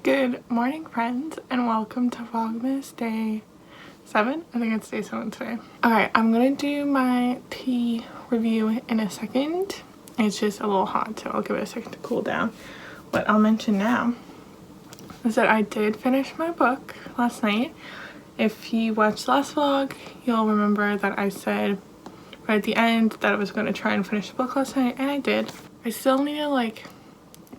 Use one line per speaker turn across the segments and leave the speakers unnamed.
Good morning, friends, and welcome to Vlogmas day 7. I think it's day 7 today. Alright, I'm gonna do my tea review in a second. It's just a little hot, so I'll give it a second to cool down. What I'll mention now is that I did finish my book last night. If you watched the last vlog, you'll remember that I said right at the end that I was going to try and finish the book last night, and I did. I still need to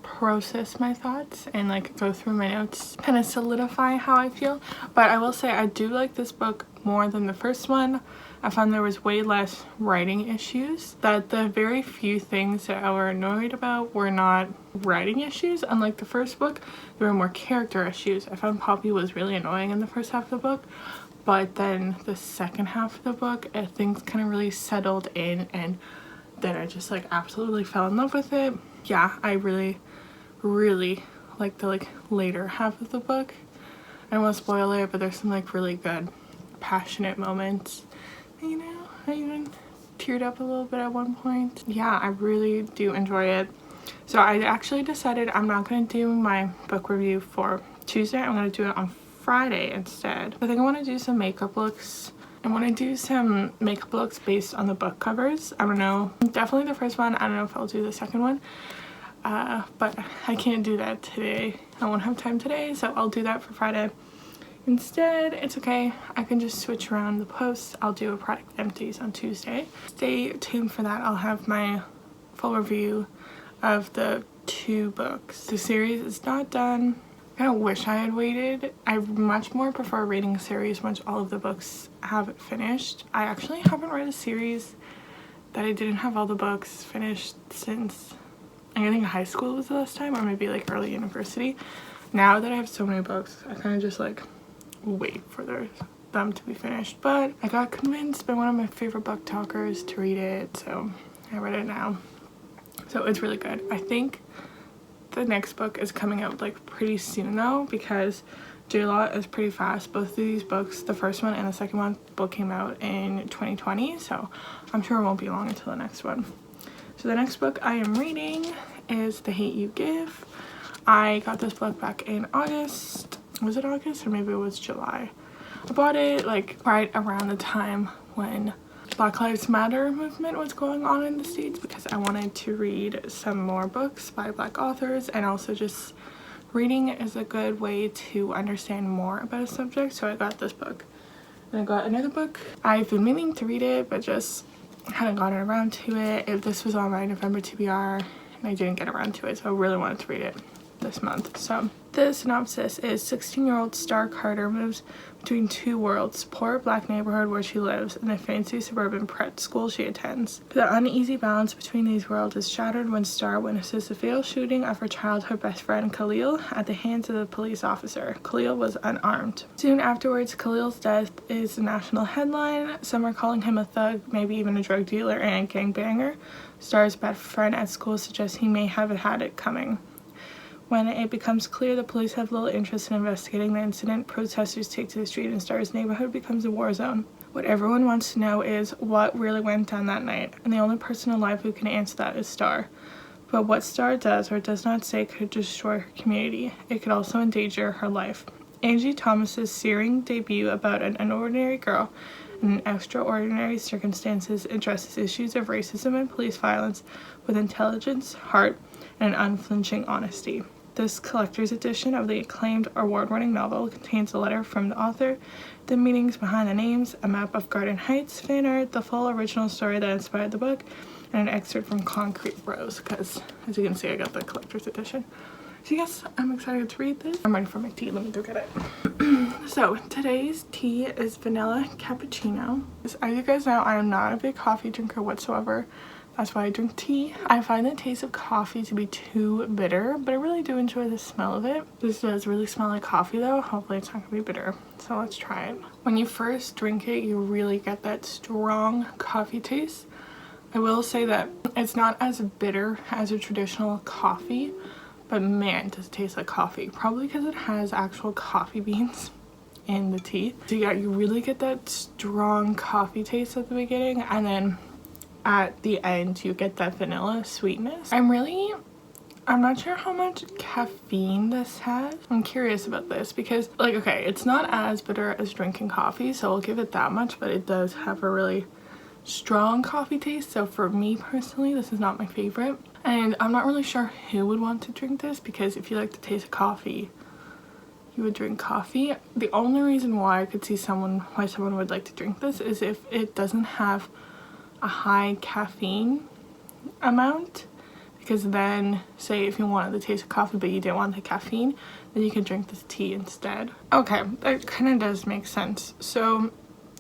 process my thoughts and go through my notes, kind of solidify how I feel. But I will say I do like this book more than the first one. I found there was way less writing issues, that the very few things that I were annoyed about were not writing issues. Unlike the first book, there were more character issues. I found Poppy was really annoying in the first half of the book, but then the second half of the book, things kind of really settled in, and then I just absolutely fell in love with it. Yeah, I really like the later half of the book. I don't want to spoil it, but there's some really good passionate moments. You know, I even teared up a little bit at one point. Yeah, I really do enjoy it. So I actually decided I'm not going to do my book review for Tuesday. I'm going to do it on Friday instead. I think I want to do some makeup looks. I want to do some makeup looks based on the book covers. I don't know. Definitely the first one. I don't know if I'll do the second one. But I can't do that today. I won't have time today, so I'll do that for Friday. Instead, it's okay. I can just switch around the posts. I'll do a product empties on Tuesday. Stay tuned for that. I'll have my full review of the 2 books. The series is not done. I kind of wish I had waited. I much more prefer reading a series once all of the books have finished. I actually haven't read a series that I didn't have all the books finished since I think high school was the last time, or maybe early university. Now that I have so many books, I kind of just wait for them to be finished. But I got convinced by one of my favorite book talkers to read it, so I read it now. So it's really good. I think the next book is coming out pretty soon though, because J-Lot is pretty fast. Both of these books, the first one and the second one, both came out in 2020, so I'm sure it won't be long until the next one. So the next book I am reading is The Hate U Give. I got this book back in August. Was it August or maybe it was July? I bought it right around the time when Black Lives Matter movement was going on in the States, because I wanted to read some more books by Black authors, and also just reading is a good way to understand more about a subject. So I got this book. And I got another book. I've been meaning to read it, but just hadn't gotten around to it. This was on my November TBR and I didn't get around to it, so I really wanted to read it this month. So the synopsis is 16-year-old Star Carter moves between 2 worlds, poor black neighborhood where she lives and the fancy suburban prep school she attends. The uneasy balance between these worlds is shattered when Star witnesses the fatal shooting of her childhood best friend Khalil at the hands of a police officer. Khalil was unarmed. Soon afterwards, Khalil's death is a national headline. Some are calling him a thug, maybe even a drug dealer and a gangbanger. Star's best friend at school suggests he may have had it coming. When it becomes clear the police have little interest in investigating the incident, protesters take to the street and Star's neighborhood becomes a war zone. What everyone wants to know is what really went down that night, and the only person alive who can answer that is Star. But what Star does or does not say could destroy her community. It could also endanger her life. Angie Thomas's searing debut about an unordinary girl in extraordinary circumstances addresses issues of racism and police violence with intelligence, heart, and an unflinching honesty. This collector's edition of the acclaimed award-winning novel contains a letter from the author, the meanings behind the names, a map of Garden Heights, fan art, the full original story that inspired the book, and an excerpt from Concrete Rose, because as you can see I got the collector's edition. So yes, I'm excited to read this. I'm ready for my tea. Let me go get it. So today's tea is vanilla cappuccino. As you guys know, I am not a big coffee drinker whatsoever. That's why I drink tea. I find the taste of coffee to be too bitter, but I really do enjoy the smell of it. This does really smell like coffee though. Hopefully it's not gonna be bitter. So let's try it. When you first drink it, you really get that strong coffee taste. I will say that it's not as bitter as a traditional coffee, but man, does it taste like coffee. Probably because it has actual coffee beans in the tea. So yeah, you really get that strong coffee taste at the beginning, and then at the end you get that vanilla sweetness. I'm really I'm not sure how much caffeine this has. I'm curious about this because, like, okay, it's not as bitter as drinking coffee, so I'll give it that much, but it does have a really strong coffee taste. So for me personally, this is not my favorite. And I'm not really sure who would want to drink this, because if you like the taste of coffee, you would drink coffee. The only reason why I could see why someone would like to drink this is if it doesn't have a high caffeine amount. Because then, say if you wanted the taste of coffee but you didn't want the caffeine, then you could drink this tea instead. Okay, that kind of does make sense. So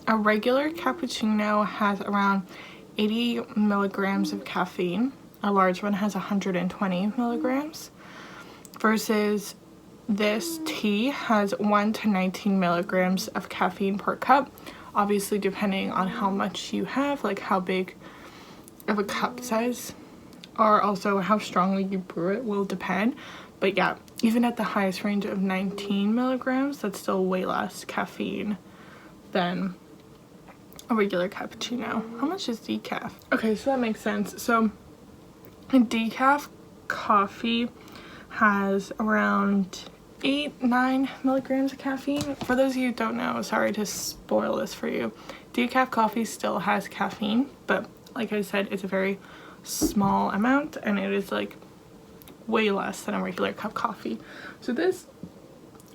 a regular cappuccino has around 80 milligrams of caffeine. A large one has 120 milligrams. Versus this tea has 1 to 19 milligrams of caffeine per cup. Obviously depending on how much you have, like how big of a cup size, or also how strongly you brew it will depend. But yeah, even at the highest range of 19 milligrams, that's still way less caffeine than a regular cappuccino. How much is decaf? Okay, so that makes sense. So a decaf coffee has around 8-9 milligrams of caffeine. For those of you who don't know, sorry to spoil this for you, decaf coffee still has caffeine, but like I said, it's a very small amount, and it is like way less than a regular cup coffee. So this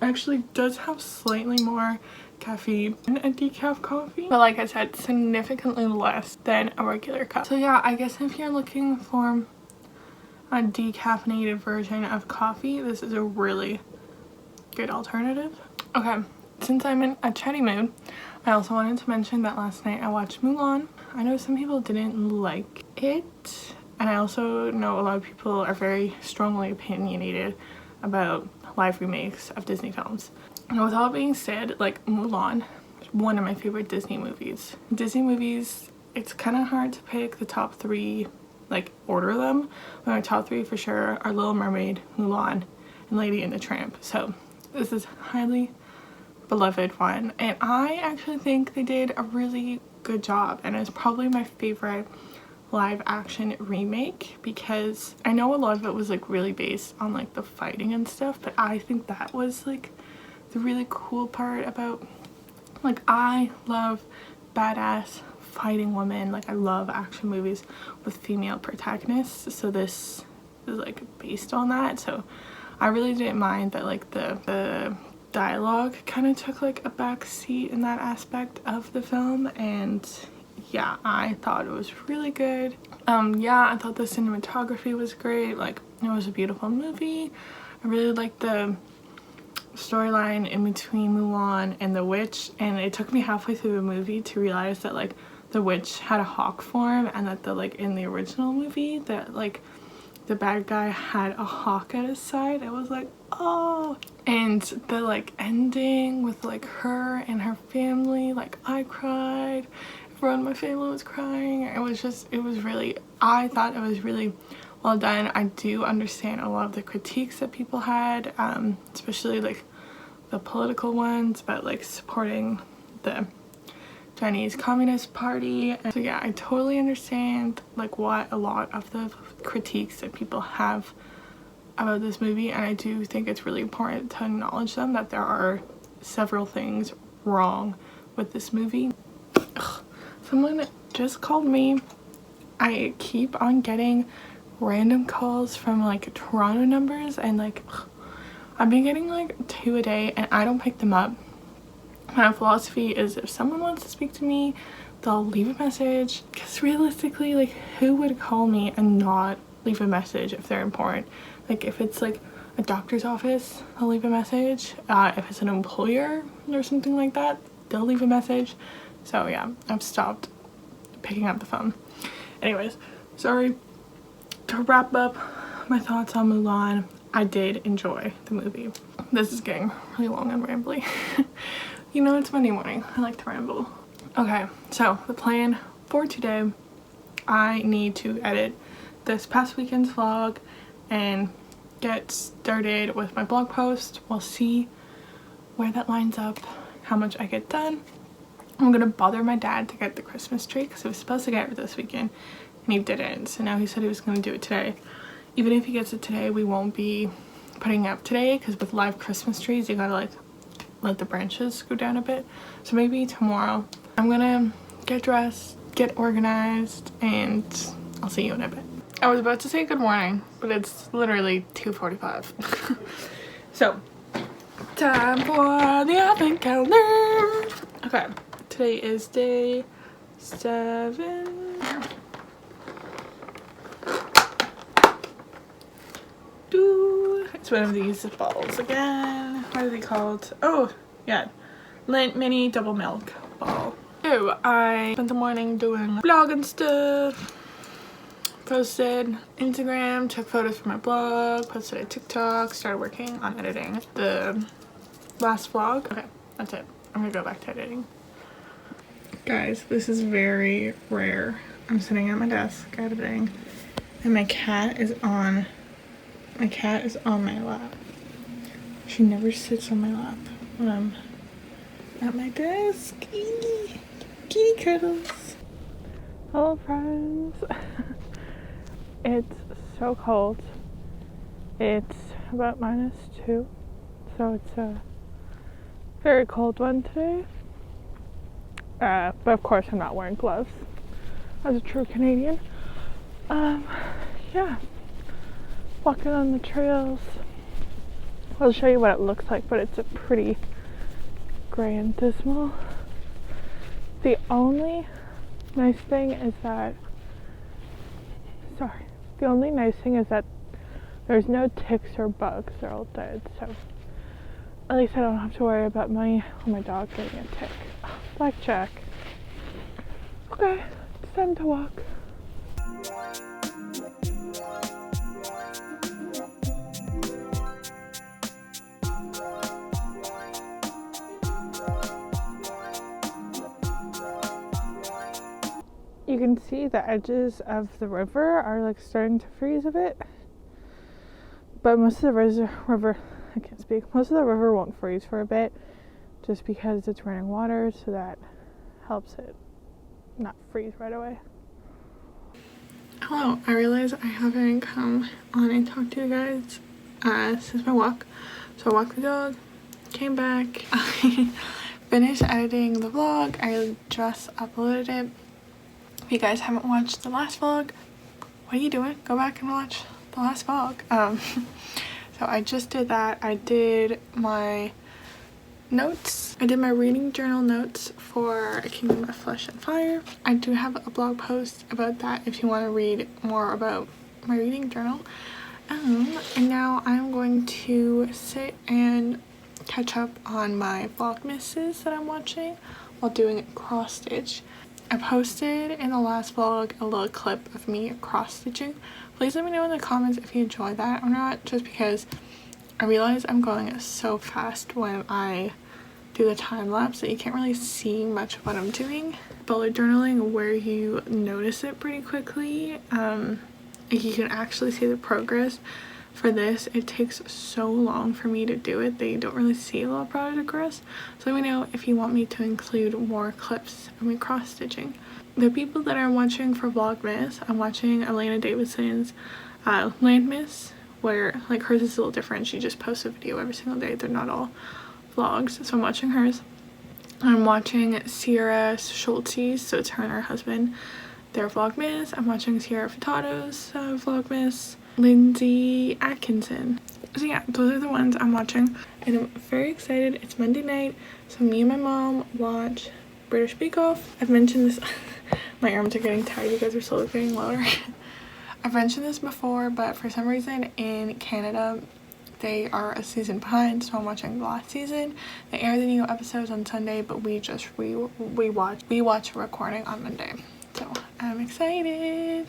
actually does have slightly more caffeine than a decaf coffee, but like I said, significantly less than a regular cup. So yeah, I guess if you're looking for a decaffeinated version of coffee, this is a really good alternative. Okay, since I'm in a chatty mood, I also wanted to mention that last night I watched Mulan. I know some people didn't like it, and I also know a lot of people are very strongly opinionated about live remakes of Disney films. And with all being said, like, Mulan is one of my favorite Disney movies. Disney movies, it's kind of hard to pick the top 3, like order them, but my top 3 for sure are Little Mermaid, Mulan, and Lady and the Tramp. So this is highly beloved one, and I actually think they did a really good job, and it's probably my favorite live action remake, because I know a lot of it was like really based on like the fighting and stuff, but I think that was like the really cool part about, like, I love badass fighting women. Like, I love action movies with female protagonists, so this is like based on that. So I really didn't mind that, like, the dialogue kind of took like a back seat in that aspect of the film, and yeah, I thought it was really good. Yeah, I thought the cinematography was great. Like, it was a beautiful movie. I really liked the storyline in between Mulan and the witch, and it took me halfway through the movie to realize that like the witch had a hawk form, and that in the original movie that like the bad guy had a hawk at his side. I was like, oh. And the like ending with like her and her family, like, I cried, everyone in my family was crying. It was really, I thought it was really well done. I do understand a lot of the critiques that people had, especially like the political ones, but like supporting the Chinese Communist Party. And so yeah, I totally understand like what a lot of the critiques that people have about this movie, and I do think it's really important to acknowledge them, that there are several things wrong with this movie. Ugh, someone just called me. I keep on getting random calls from like Toronto numbers, and like I've been getting like 2 a day and I don't pick them up. My philosophy is, if someone wants to speak to me, they'll leave a message, because realistically, like, who would call me and not leave a message if they're important? Like, if it's like a doctor's office, they'll leave a message. If it's an employer or something like that, they'll leave a message. So yeah, I've stopped picking up the phone. Anyways, sorry. To wrap up my thoughts on Mulan, I did enjoy the movie. This is getting really long and rambly. You know, it's Monday morning. I like to ramble. Okay, so the plan for today, I need to edit this past weekend's vlog and get started with my blog post. We'll see where that lines up, how much I get done. I'm gonna bother my dad to get the Christmas tree, because he was supposed to get it this weekend and he didn't. So now he said he was gonna do it today. even if he gets it today, we won't be putting it up today because with live Christmas trees, you gotta like let the branches go down a bit. So maybe tomorrow. I'm gonna get dressed, get organized, and I'll see you in a bit. I was about to say good morning, but it's literally 2:45. So, time for the advent calendar. Okay, today is day 7. It's one of these balls again. What are they called? Oh, yeah. Lint mini double milk ball. So I spent the morning doing vlog and stuff. Posted Instagram, took photos for my blog, posted a TikTok, started working on editing the last vlog. Okay, that's it. I'm gonna go back to editing. Guys, this is very rare. I'm sitting at my desk editing and my cat is on my lap. She never sits on my lap when I'm at my desk. Kitty cuddles. Hello friends. It's so cold. It's about -2, so it's a very cold one today. But of course I'm not wearing gloves as a true Canadian. Yeah, walking on the trails. I'll show you what it looks like, but it's a pretty gray and dismal. The only nice thing is that there's no ticks or bugs. They're all dead, so at least I don't have to worry about my dog getting a tick. Oh, Blackjack. Okay, it's time to walk. You can see the edges of the river are like starting to freeze a bit, but most of the river won't freeze for a bit just because it's running water, so that helps it not freeze right away. Hello, I realize I haven't come on and talked to you guys since my walk. So I walked the dog, came back, I finished editing the vlog, I just uploaded it. If you guys haven't watched the last vlog, what are you doing? Go back and watch the last vlog. So I just did that. I did my notes. I did my reading journal notes for A Kingdom of Flesh and Fire. I do have a blog post about that if you want to read more about my reading journal. And now I'm going to sit and catch up on my Vlogmases that I'm watching while doing cross stitch. I posted in the last vlog a little clip of me cross stitching. Please let me know in the comments if you enjoy that or not, just because I realize I'm going so fast when I do the time lapse that you can't really see much of what I'm doing. Bullet journaling, where you notice it pretty quickly, you can actually see the progress. For this, it takes so long for me to do it that you don't really see a lot of progress. So let me know if you want me to include more clips of me cross stitching. The people that I'm watching for Vlogmas, I'm watching Elena Davidson's Landmas, where like hers is a little different. She just posts a video every single day. They're not all vlogs, so I'm watching hers. I'm watching Sierra Schultz's, so it's her and her husband, their Vlogmas. I'm watching Sierra Furtado's Vlogmas. Lindsay Atkinson. So yeah, those are the ones I'm watching, and I'm very excited. It's Monday night, so me and my mom watch British Bake Off. I've mentioned this. My arms are getting tired. You guys are slowly getting louder. I've mentioned this before, but for some reason in Canada they are a season behind, so I'm watching the last season. They air the new episodes on Sunday, but we watch a recording on Monday, so I'm excited.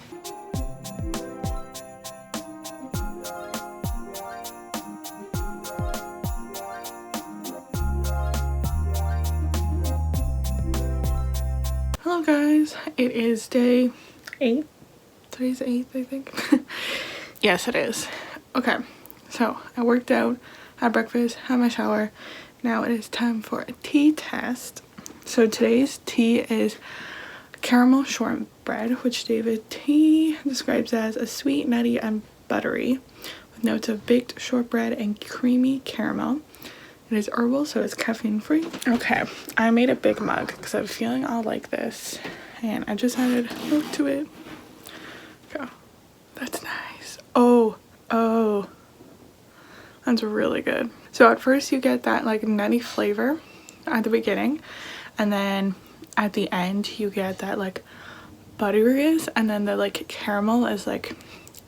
Hello guys, it is day 8. Today's 8th, I think. Yes, it is. Okay, so I worked out, had breakfast, had my shower. Now it is time for a tea test. So today's tea is caramel shortbread, which David T describes as a sweet, nutty, and buttery with notes of baked shortbread and creamy caramel. It is herbal, so it's caffeine free. Okay, I made a big mug because I have a feeling I'll like this, and I just added milk to it. Okay, that's nice. Oh, that's really good. So at first you get that like nutty flavor at the beginning, and then at the end you get that like butteriness, and then the like caramel is like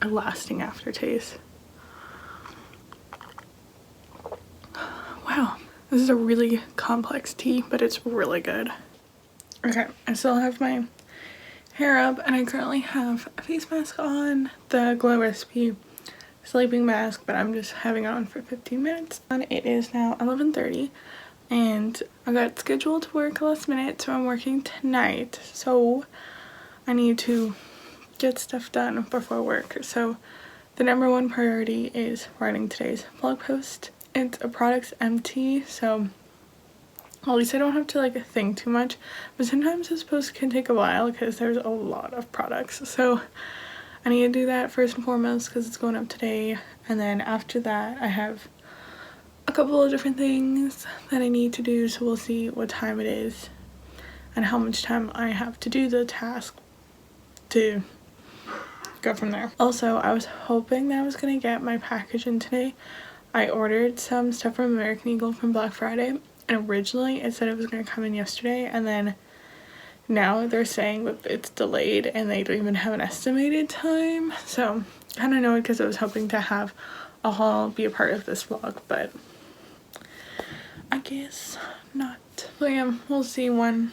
a lasting aftertaste. Wow, this is a really complex tea, but it's really good. Okay, I still have my hair up, and I currently have a face mask on, the Glow Recipe sleeping mask, but I'm just having it on for 15 minutes. And it is now 11:30, and I got scheduled to work last minute, so I'm working tonight. So I need to get stuff done before work. So the #1 priority is writing today's blog post. It's a products empty, so at least I don't have to like think too much, but sometimes this post can take a while because there's a lot of products. So I need to do that first and foremost because it's going up today, and then after that I have a couple of different things that I need to do, so we'll see what time it is and how much time I have to do the task to go from there. Also, I was hoping that I was gonna get my package in today. I ordered some stuff from American Eagle from Black Friday, and originally it said it was going to come in yesterday, and then now they're saying that it's delayed and they don't even have an estimated time. So I don't know, because I was hoping to have a haul be a part of this vlog, but I guess not. So yeah, we'll see when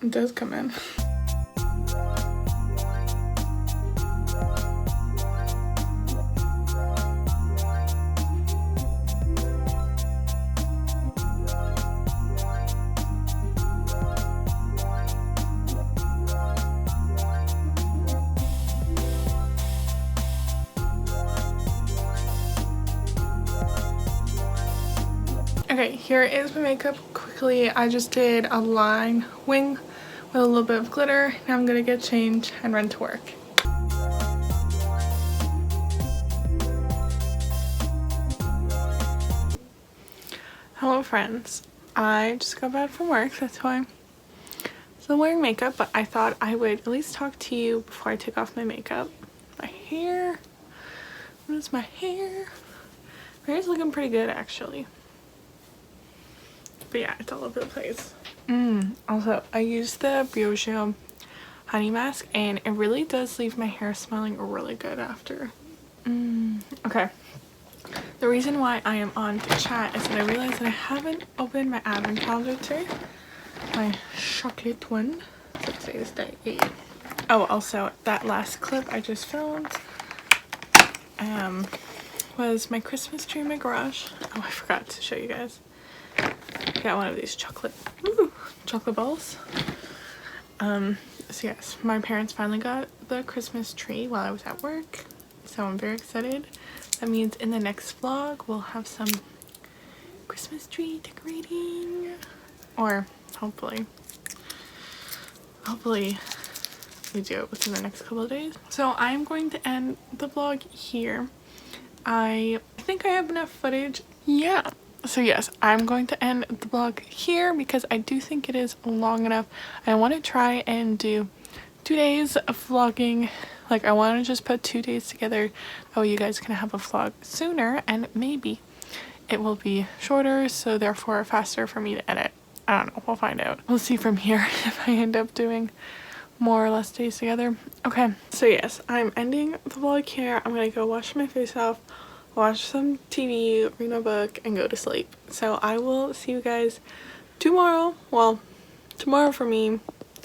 it does come in. Okay, here is my makeup quickly. I just did a line wing with a little bit of glitter. Now I'm gonna get changed and run to work. Hello friends. I just got back from work, that's why I'm still wearing makeup, but I thought I would at least talk to you before I take off my makeup. My hair. What is my hair? My hair's looking pretty good actually. But yeah, it's all over the place. Also, I used the Xoxo honey mask, and it really does leave my hair smelling really good after. Okay. The reason why I am on to chat is that I realized that I haven't opened my advent calendar today. My chocolate one. So today is day 8. Oh, also, that last clip I just filmed was my Christmas tree in my garage. Oh, I forgot to show you guys. I got one of these chocolate balls. So yes, my parents finally got the Christmas tree while I was at work, so I'm very excited. That means in the next vlog we'll have some Christmas tree decorating, or hopefully we do it within the next couple of days. So I'm going to end the vlog here. I think I have enough footage. Yeah. So yes, I'm going to end the vlog here because I do think it is long enough. I want to try and do 2 days of vlogging. Like, I want to just put 2 days together. Oh, you guys can have a vlog sooner, and maybe it will be shorter, so therefore faster for me to edit. I don't know, we'll find out. We'll see from here if I end up doing more or less days together. Okay, so yes, I'm ending the vlog here. I'm gonna go wash my face off, watch some TV, read my book, and go to sleep. So I will see you guys tomorrow. Well, tomorrow for me.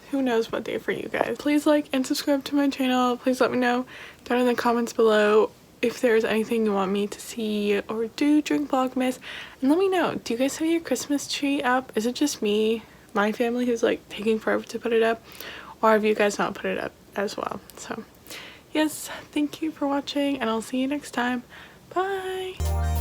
Who knows what day for you guys. Please like and subscribe to my channel. Please let me know down in the comments below if there's anything you want me to see or do during Vlogmas. And let me know, do you guys have your Christmas tree up? Is it just me, my family, who's like taking forever to put it up? Or have you guys not put it up as well? So yes, thank you for watching, and I'll see you next time. Bye!